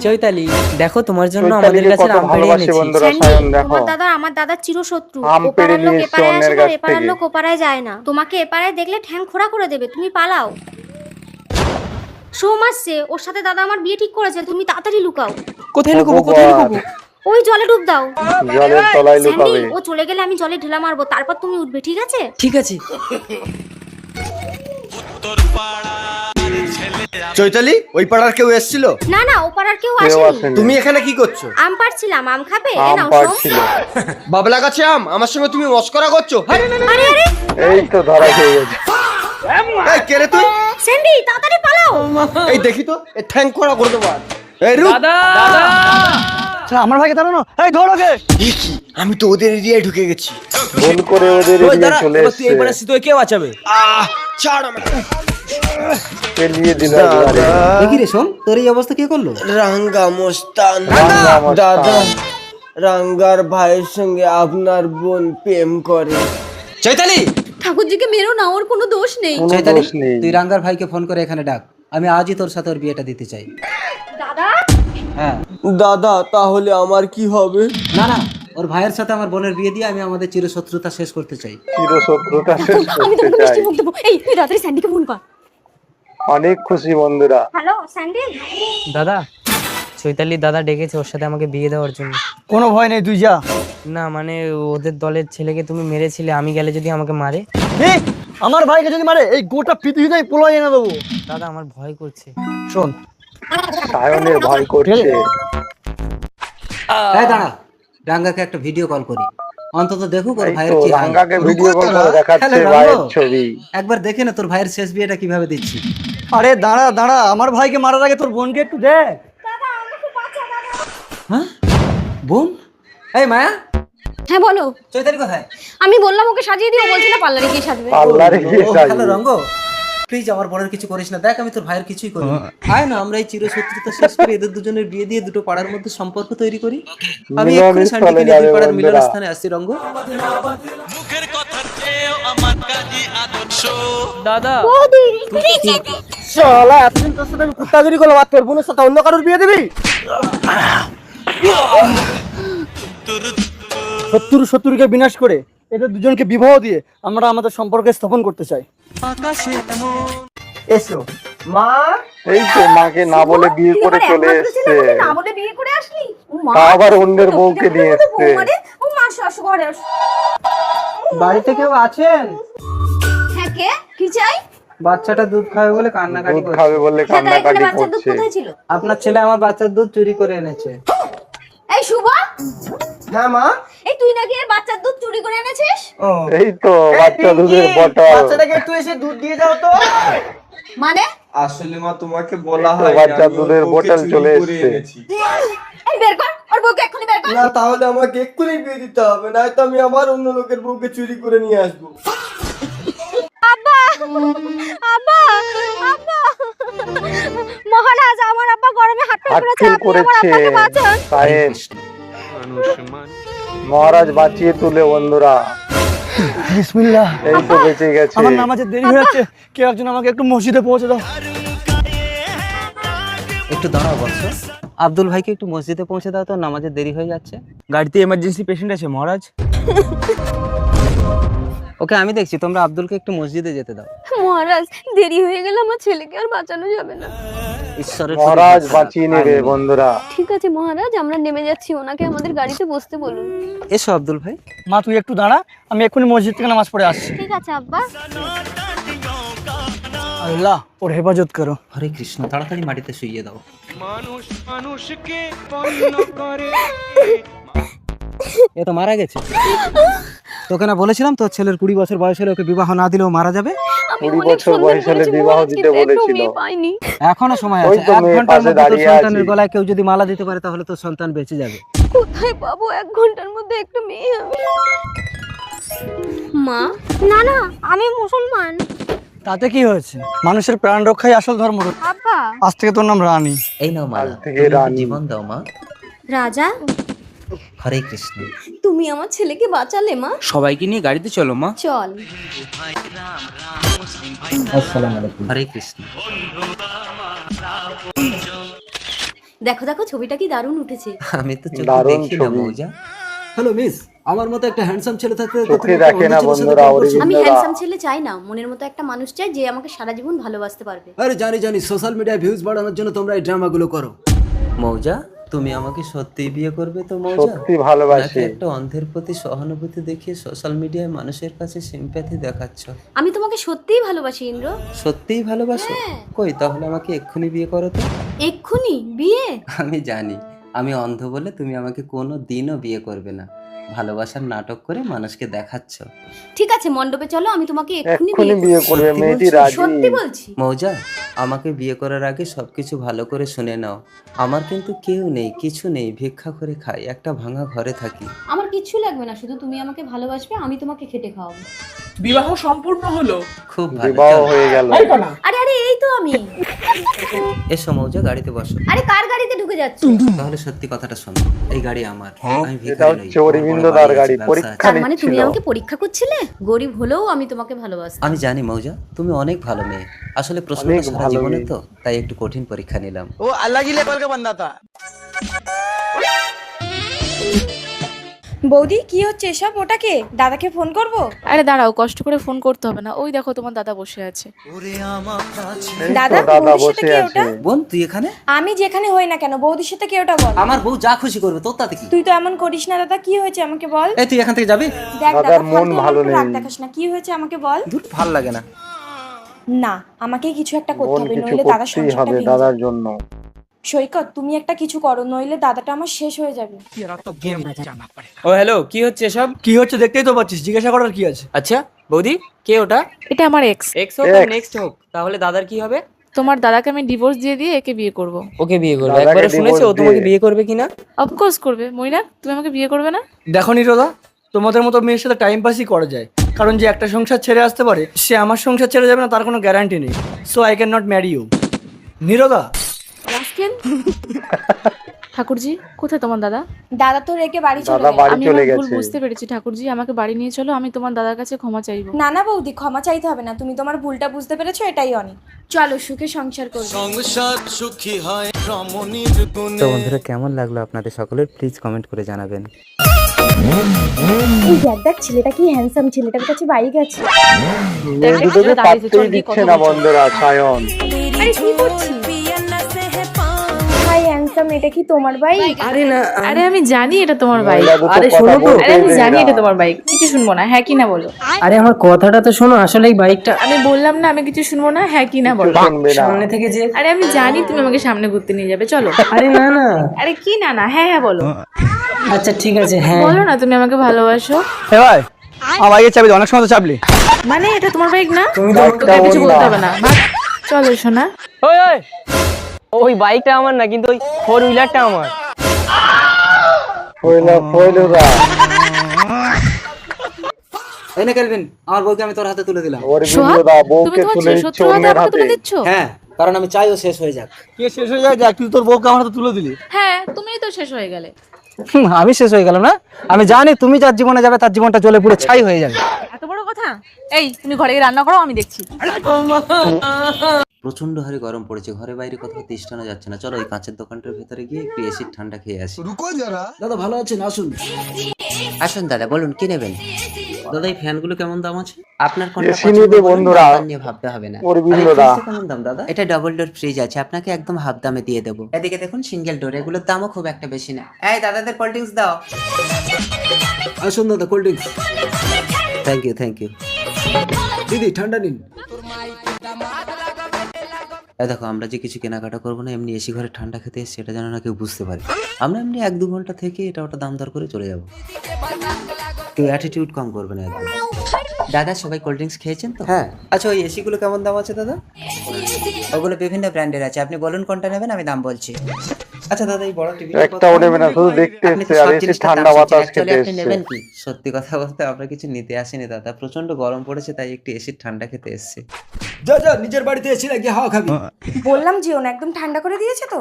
চৈতালি দেখো তোমার জন্য আমাদের কাছে আম পেড়ে এনেছি। তোমার দাদা আমার দাদার চিরশত্রু। ওপাড়ার লোক এপাড়ায় আসে না, এপাড়ার লোক ওপাড়ায় যায় না। তোমাকে এপাড়ায় দেখলে ঠ্যাং খোড়া করে দেবে, তুমি পালাও। সোম আসছে, ওর সাথে দাদা আমার বিয়ে ঠিক করেছে, তুমি তাড়াতাড়ি লুকাও। কোথায় লুকাবো, কোথায় লুকাবো? ওই জলে ডুব দাও। জলের তলায় লুকাবে। ও চলে গেলে আমি জলে ঢেলা মারবো, তারপর তুমি উঠবে, ঠিক আছে? ঠিক আছে। চৈতালি, ওই পাড়ার কেউ এসেছিল? না না, ও পাড়ার কেউ আসেনি। তুমি এখানে কি করছো? আম পাড়ছিলাম, আম খাবে? এ আম নাও সোম। পাড়ছিল। বাবলা গাছে আম, আমার সঙ্গে তুমি মস্করা করছো? আরে আরে, এই তো ধরা খেয়ে গেছে। এই কে রে তুই? স্যান্ডি তাড়াতাড়ি পালাও। এই দেখি তো, এই ঠ্যাং করা করে দেবো। এই রূপ, দাদা আমার ভাইকে দাঁড়ানো, এই ধরো কে? দেখি আমি তো ওদের এরিয়ায় ঢুকে গেছি। ভুল করে ওদের এদিকে চলে এসেছে। তুই কে বাঁচাবে? ছাড় আমাকে। পেলিয়ে দিল একবারে। দেখি রে সোম, তোর এই অবস্থা কে করলো? রাঙ্গা মোস্তান। রাঙ্গা মোস্তান। দাদা, রাঙ্গার ভাইয়ের সঙ্গে আপনার বোন প্রেম করে। চৈতালি, ঠাকুরজিকে মেরো না, ওর কোনো দোষ নেই। কোনো চৈতালি, দোষ নেই। তুই রাঙ্গার ভাইকে ফোন করে এখানে ডাক, আমি আজই তোর সাথে ওর বিয়েটা দিতে চাই। দাদা হ্যাঁ। দাদা তাহলে আমার কি হবে? না না, ওর ভাইয়ের সাথে আমার বোনের বিয়ে দিয়ে আমি আমাদের চিরশত্রুতা শেষ করতে চাই। চিরশত্রুতা শেষ আমি করতে তোমাকে চাই। মিষ্টি মুখ দেবো। এই তুই রাত্রে স্যান্ডিকে ফোন কর। অনেক খুশি বন্ধুরা। Hello Sandy. দাদা, চৈতালি দাদা ডেকেছে ওর সাথে আমাকে বিয়ে দেওয়ার জন্য। কোনো ভয় নেই, তুই যা। না মানে ওদের দলের ছেলেকে তুমি মেরেছিলে, আমি গেলে যদি আমাকে মারে? আমার ভাইকে যদি মারে, এই গোটা পৃথিবীতে পোলাই এনে দেবো। দাদা আমার ভয় করছে। শোন, সায়নের ভয় করছে। এই দাঁড়া, রাঙ্গাকে একটা ভিডিও কল করি, অন্তত দেখুক ওর এই ভাইয়ের তো কি হাল। রাঙ্গাকে ভিডিও কল করে দেখাচ্ছে হ্যালো, ভাইয়ের রাঙ্গা। ছবি। একবার দেখে না তোর ভাইয়ের শেষ বিয়েটা কিভাবে দিচ্ছি। আরে দাঁড়া দাঁড়া, আমার ভাইকে মারার আগে তোর বোনকে একটু দেখ। হ্যাঁ বোন? এই মায়া, হ্যাঁ বলো। চৈতালি কোথায়? আমি বললাম ওকে সাজিয়ে দিও, বলছি না পার্লারে গিয়ে সাজবে। পার্লারে গিয়ে হ্যালো সাজবে। রঙ্গ, প্লিজ আমার বোনের কিছু করিস না, দেখ আমি তোর ভাইয়ের কিছুই করি না। আয় না, আমরা এই চিরশত্রুতা শেষ করে এদের দুজনের বিয়ে দিয়ে দুটো পাড়ার মধ্যে সম্পর্ক তৈরি করি। আমি মিলন এক্ষুনি স্থলে শান্তিকে নিয়ে যাবে দুই পাড়ার মিলন বন্ধুরা। স্থানে আসছি রঙ্গ। দাদা শালা, এতদিন তোর সাথে আমি কুত্তাগিরি করলাম, আর তোর বোনের সাথে অন্য কারোর বিয়ে দিবি? শত্রুকে বিনাশ করে এদের দুজনকে বিবাহ দিয়ে আমরা আমাদের সম্পর্কে স্থাপন করতে চাই। এসো মা। এই তো মাকে না বলে বিয়ে করে চলে এসছে। না বলে বিয়ে করে আসলি? ও মা, তা আবার অন্যের বউকে নিয়ে এসছে। ও মা, আসো ঘরে আসো। বাড়িতে কেউ আছেন? হ্যাঁ কে? কি চাই? বাচ্চাটা দুধ খাবে বলে কান্নাকাটি দুধ করছে। খাবে বললে হ্যাঁ, তাই এখানে কান্নাকাটি বাচ্চার দুধ করছে। কোথায় ছিল? আপনার ছেলে আমার বাচ্চার দুধ চুরি করে এনেছে। এই শুভ, হ্যাঁ মা। এই তুই নাকি এর বাচ্চার দুধ চুরি করে এনেছিস? ও, এই তো বাচ্চা দুধের বটল। বাচ্চাটাকে একটু এসে দুধ দিয়ে যাও তো। মানে আসলে মা তোমাকে বলা তো বাচ্চা দুধের বোতল চলে এসছে। এই বের কর, ওর বউকে এক্ষুনি বের কর। না, তাহলে আমাকে এক্ষুনি বিয়ে দিতে হবে, নয়তো আমি আবার অন্য লোকের বউকে চুরি করে নিয়ে আসবো। আব্বা, আব্বা, আব্বা, মহারাজ আমার আব্বা গরমে হাঁটতে হাটফিল করেছে সাহেব। মহারাজ বাঁচিয়ে তুলে বন্ধুরা। বিসমিল্লাহ। এই তো বেঁচে গেছে। আমার নামাজের দেরি হয়ে যাচ্ছে, কেউ একজন আমাকে একটু মসজিদে পৌঁছে দাও। একটু দাঁড়াও বৎস, আব্দুল ভাইকে একটু মসজিদে পৌঁছে দাও তো, নামাজের দেরি হয়ে যাচ্ছে। গাড়িতে এমার্জেন্সি পেশেন্ট আছে মহারাজ। ওকে আমি দেখছি, তোমরা আব্দুলকে একটু মসজিদে যেতে দাও। মহারাজ দেরি হয়ে গেলে আমার ছেলেকে আর বাঁচানো যাবে না। ঈশ্বরের মহারাজ বাঁচিয়ে নেবে বন্ধুরা। ঠিক আছে মহারাজ, আমরা নেমে যাচ্ছি, ওনাকে আমাদের গাড়িতে বসতে বলুন। এসো আব্দুল ভাই। মা তুই একটু দাঁড়া, আমি এক্ষুনি মসজিদ থেকে নামাজ পড়ে আসছি। ঠিক আছে আব্বা। আল্লাহ ওর হেফাজত করো। হরে কৃষ্ণ, তাড়াতাড়ি মাটিতে শুইয়ে দাও। এ তো মারা গেছে। তোকে না বলেছিলাম তোর ছেলের 20 বছর বয়স হলে ওকে বিবাহ না দিলেও মারা যাবে? 20 বছর বয়স হলে বিবাহ দিতে বলেছিল। পাইনি। এখনো সময় ওই আছে, তো 1 মেয়ে ঘন্টার পাশে মধ্যে তোর দাঁড়িয়ে সন্তানের আছি। গলায় কেউ যদি মালা দিতে পারে তাহলে তোর সন্তান বেঁচে যাবে। কোথায় পাবো 1 ঘন্টার মধ্যে একটা মেয়ে আমি? মা, না না, আমি মুসলমান। তাতে কি হয়েছে, মানুষের প্রাণ রক্ষাই আসল ধর্ম। আব্বা। আজ থেকে তোর নাম রানী। এই নাও মালা, আজ থেকে রানী। জীবন দাও মা। রাজা, হরে কৃষ্ণ। তুমি আমার ছেলেকে বাঁচালে মা। সবাইকে নিয়ে গাড়িতে চলো মা। চল। আসসালামু আলাইকুম। হরে কৃষ্ণ। দেখো দেখো ছবিটা কি দারুণ উঠেছে। আমি তো চোখে দারুণ দেখি না ছবি। মৌজা। হ্যালো মিস, আমার মতো একটা হ্যান্ডসাম ছেলে থাকতে চোখে দেখে না বন্ধুরা, আমি অরবিন্দরা। হ্যান্ডসাম ছেলে চাই না, মনের মতো একটা মানুষ চাই যে আমাকে সারা জীবন ভালোবাসতে পারবে। আরে জানি জানি, সোশ্যাল মিডিয়ায় ভিউজ বাড়ানোর জন্য তোমরা এই ড্রামাগুলো করো। মৌজা, তুমি আমাকে সত্যিই বিয়ে করবে তো মৌজা? সত্যি ভালোবাসি। নাকি একটা অন্ধের প্রতি সহানুভূতি দেখিয়ে সোশ্যাল মিডিয়ায় মানুষের কাছে সিম্প্যাথি দেখাচ্ছ? আমি তোমাকে সত্যিই ভালোবাসি ইন্দ্র। সত্যিই ভালোবাসো? কই তাহলে আমাকে এক্ষুনি বিয়ে করো তো। এক্ষুনি বিয়ে? আমি জানি আমি অন্ধ বলে তুমি আমাকে কোনো দিনও বিয়ে করবে না, ভালোবাসার নাটক করে মানুষকে দেখাচ্ছ। ঠিক আছে মণ্ডপে চলো, আমি তোমাকে এক্ষুনি এক্ষুনি বিয়ে করবে, সত্যি মেয়েটি বলছো? রাজি। সত্যি বলছি। মৌজা, আমাকে বিয়ে করার আগে সবকিছু ভালো করে শুনে নাও। আমার কিন্তু কেউ নেই, কিছু নেই, ভিক্ষা করে খাই, একটা ভাঙা ঘরে থাকি। আমার কিচ্ছু লাগবে না, শুধু তুমি আমাকে ভালোবাসবে, আমি তোমাকে খেটে খাওয়াবো। বিবাহ সম্পূর্ণ হলো। খুব ভালো, বিবাহ চলো। হয়ে গেল। আরে আরে এই তো আমি। এসো মৌজা, গাড়িতে বসো। আরে কার গাড়িতে ঢুকে যাচ্ছ? তাহলে সত্যি কথাটা শোনো, এই গাড়ি আমার, আমি এটা ভিখারি নই। হচ্ছে অরবিন্দদার গাড়ি, পরীক্ষা তার মানে তুমি নিচ্ছিল। আমাকে পরীক্ষা করছিলে? গরিব হলেও আমি তোমাকে ভালোবাসি। আমি জানি মৌজা, তুমি অনেক ভালো মেয়ে, আসলে প্রশ্নটা অনেক সারা ভালো জীবনে মেয়ে। তো, তাই একটু কঠিন পরীক্ষা নিলাম। वो अलग ही लेवल का बंदा था। বৌদি কি হচ্ছে এসব? ওটাকে দাদাকে ফোন করব? আরে দাঁড়াও, কষ্ট করে ফোন করতে হবে না, ওই দেখো তোমার দাদা বসে আছে। এই তো দাদা, দাদা বৌদির সাথে বসে কে আছে। ওটা? বোন তুই এখানে? আমি যেখানে হই না কেন, বৌদির সাথে কে ওটা বল। আমার বউ যা খুশি করবে, তোর তাতে কি? তুই তো এমন করিস না দাদা, কি হয়েছে আমাকে বল। এই তুই এখান থেকে যাবি? দেখ দাদার দাদা, মন ফালতু ভালো আমাকে রাগ নেই। দেখাস না, কি হয়েছে আমাকে বল। দূর, ভাল লাগে না। না, আমাকে কিছু একটা করতে বোন হবে, কিছু নইলে দাদার করতেই সংসারটা হবে ভেঙে যাবে। দাদার জন্য। সৈকত, তুমি একটা কিছু করো, নইলে দাদাটা আমার শেষ হয়ে যাবে। ও হ্যালো, কি হচ্ছে সব? কি হচ্ছে দেখতেই তো পাচ্ছিস, জিজ্ঞাসা করার কি আছে? আচ্ছা বৌদি, কে ওটা? এটা আমার এক্স। এক্স হোক আর নেক্সট হোক, তাহলে দাদার কি হবে? তোমার দাদাকে আমি ডিভোর্স দিয়ে দিয়ে একে বিয়ে করব। ওকে বিয়ে করবে? দাদাকে একবারে শুনেছো ও divorce তোমাকে দিয়ে। বিয়ে করবে কিনা? অফকোর্স করবে। মইনা, তুমি আমাকে বিয়ে করবে না? দেখো নিরোদা, তোমাদের মতো মেয়ের সাথে টাইম পাসই করা যায়, কারণ যে একটা সংসার ছেড়ে আসতে পারে সে আমার সংসার ছেড়ে যাবে না তার কোনো গ্যারান্টি নেই। So I can not marry you. নিরোদা, রাস্কেল। ঠাকুরজি, কোথায় তোমার দাদা? দাদা তো রেখে বাড়ি চলে দাদা গেছে। বাড়ি আমি চলে আমার ভুল গেছে। বুঝতে পেরেছি ঠাকুরজি, আমাকে বাড়ি নিয়ে চলো, আমি তোমার দাদার কাছে ক্ষমা চাইবো। না না বৌদি, ক্ষমা চাইতে হবে না, তুমি তোমার ভুলটা বুঝতে পেরেছো, এটাই অনেক। চলো সুখে সংসার করবো। তো বন্ধুরা, কেমন লাগলো আপনাদের সকলের, প্লিজ কমেন্ট করে জানাবেন। এই দেখ দেখ, ছেলেটা কি হ্যান্ডসাম, ছেলেটার কাছে বাইক আছে। মেয়েটিকে পাত্রই দিচ্ছে না বন্ধুরা, সায়ন। আরে কি করছিস? হাই হ্যান্ডসাম, এটা কি তোমার বাইক? আরে না, আরে আমি জানি এটা তোমার বাইক। মহিলা দুটো আরে কথা শোনো তো। বলতেই আরে আমি দেয় জানি না। এটা তোমার বাইক, কিছু শুনবো না, হ্যাঁ কি না বলো। আরে আমার কথাটা তো শোনো, আসলে এই বাইকটা আমি বললাম না আমি কিছু শুনবো না, হ্যাঁ কি না বলো। কিছু শুনবে না। সামনে থেকে যে, আরে আমি জানি তুমি আমাকে সামনে ঘুরতে নিয়ে যাবে, চলো। আরে না না, আরে কি না না, হ্যাঁ হ্যাঁ বলো। আচ্ছা ঠিক আছে, হ্যাঁ। বলো না তুমি আমাকে ভালোবাসো। এ ভাই, আমার বাইকের চাবি দে, অনেক সময় তো চাপলি। মানে এটা তোমার বাইক না? তুমি তো বাইকটা তোকে আর কিছু ওর বলতে না। হবে না, ভাগ। চলো শোনা। ওই ওই, ওই বাইকটা আমার না, কিন্তু ওই ফোর হুইলারটা আমার। ফয়লুদা, এই না ক্যালভিন, আমার বউকে আমি তোর হাতে তুলে দিলাম। অরবিন্দদা তুমি বউকে তোমার তুলে দিচ্ছে শত্রুর হাতে অন্যের আমাকে হাতে। তুলে দিচ্ছ? হ্যাঁ, কারণ আমি চাই ও শেষ হয়ে যাক। কে শেষ হয়ে যায়, তুই তোর বউকে আমার হাতে তুলে দিলি। হ্যাঁ, তুমিই তো শেষ হয়ে গেলে। আমি শেষ হয়ে গেলাম না? আমি জানি তুমি যার জীবনে যাবে তার জীবনটা জ্বলে পুড়ে ছাই হয়ে যাবে। এত বড় কথা? এই তুমি ঘরে গিয়ে রান্না করো, আমি দেখছি। প্রচন্ড হারে গরম পড়েছে, ঘরে বাইরে কোথাও তিষ্ঠানো যাচ্ছে না। চলো ওই কাঁচের দোকানটার ভেতরে গিয়ে একটু এসির ঠান্ডা খেয়ে আসি। দাদা ভালো আছেন? আসুন। আসুন দাদা, বলুন কি নেবেন? দাদা এই ফ্যানগুলো কেমন দাম আছে? আপনার এসি নিবে বন্ধুরা, নিয়ে ভাবতে হবে না। অরবিন্দদা। কেমন দাম দাদা? এটা ডাবল ডোর ফ্রিজ আছে, আপনাকে একদম হাফ দামে দিয়ে দেবো। এদিকে দেখুন সিঙ্গেল ডোর, এগুলোর দামও খুব একটা বেশি না। এই দাদাদের কোল্ড ড্রিঙ্কস দাও। আসুন দাদা, cold drinks. Thank you thank you. দিদি ঠান্ডা নিন। এই দেখো, আমরা যে কিছু কেনাকাটা করবো না, এমনি এসি ঘরে ঠান্ডা খেতে এসে সেটা যেন না কেউ বুঝতে পারে। আমরা এমনি 1-2 ঘন্টা থেকে এটা ওটা দাম দর করে চলে যাবো। কেউ অ্যাটিটিউড কম করবে না একদম। দাদা সবাই কোল্ড ড্রিঙ্কস খেয়েছেন তো? হ্যাঁ। আচ্ছা ওই এসিগুলো কেমন দাম আছে দাদা? ওগুলো বিভিন্ন ব্র্যান্ডের আছে, আপনি বলুন কোনটা নেবেন, আমি দাম বলছি। আচ্ছা দাদা এই বড় টিভি একটা নেবে না, শুধু দেখতে এসছে আর এসে ঠান্ডা বাতাস খেতে আপনি নেবেন এসছে। কি? সত্যি কথা বলতে আমরা কিছু নিতে আসিনি দাদা, প্রচন্ড গরম পড়েছে তাই একটু এসির ঠান্ডা খেতে এসেছি। যা যা, নিজের বাড়িতে এসে গিয়ে হাওয়া খাবি। বললাম যেও না, একদম ঠান্ডা করে দিয়েছে তো।